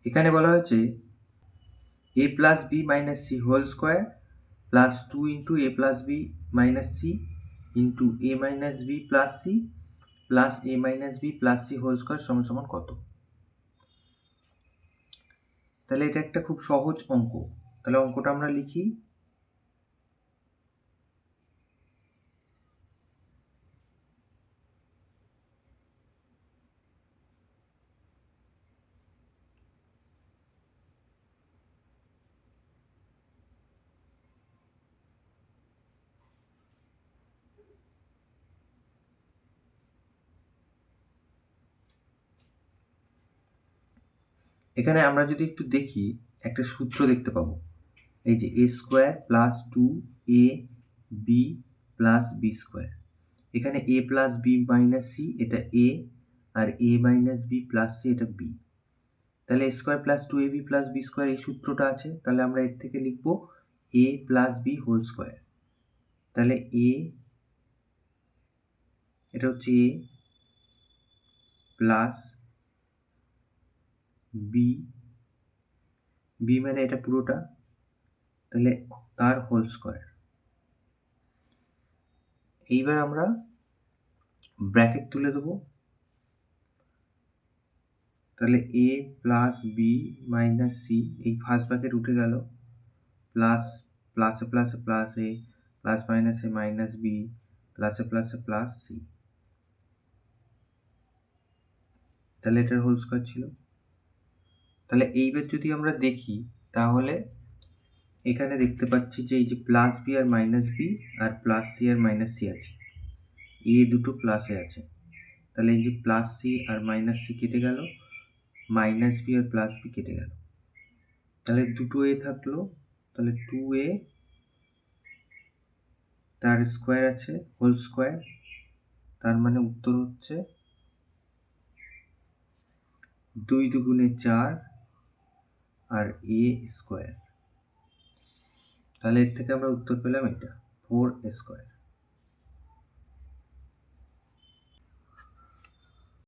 এখানে বলা হয়েছে a plus B minus C whole square plus 2 into A plus B minus C into A minus B plus C plus A minus B plus C whole square সমান সমান কত? তাহলে এটা একটা খুব সহজ অঙ্ক। তাহলে অঙ্কটা আমরা লিখি। এখানে আমরা যদি একটু দেখি, একটা সূত্র দেখতে পাবো। এই যে A square plus 2 A B plus B square. এখানে A plus B minus C এটা এ, আর A minus B plus C এটা বি। তাহলে A square plus 2ab plus B square এই সূত্রটা আছে। তাহলে আমরা এর থেকে লিখবো A plus B whole square. তাহলে এ, এটা হচ্ছে এ প্লাস বি, বি মানে এটা পুরোটা, তাহলে তার হোল স্কোয়ার। এইবার আমরা ব্র্যাকেট তুলে দেবো। তাহলে এ প্লাস বি মাইনাস সি, এই ফার্স্ট ব্র্যাকেট উঠে গেল, প্লাস প্লাসে প্লাসে প্লাস এ প্লাস মাইনাসে মাইনাস বি প্লাসে প্লাসে প্লাস সি। তাহলে এটার হোল স্কোয়ার ছিল। তাহলে এইবার যদি আমরা দেখি, তাহলে এখানে দেখতে পাচ্ছি যে এই যে প্লাস বি আর মাইনাস বি আর প্লাস সি আর মাইনাস সি আছে, এ দুটো প্লাসে আছে। তাহলে এই যে প্লাস সি আর মাইনাস সি কেটে গেল, মাইনাস বি আর প্লাস বি কেটে গেল। তাহলে দুটো এ থাকলো, তাহলে 2a, তার স্কোয়ার আছে হোল স্কোয়ার। তার মানে উত্তর হচ্ছে 2 দুগুণে 4 আর এ স্কোয়ার। তাহলে এর থেকে আমরা উত্তর পেলাম এটা 4a স্কোয়ার।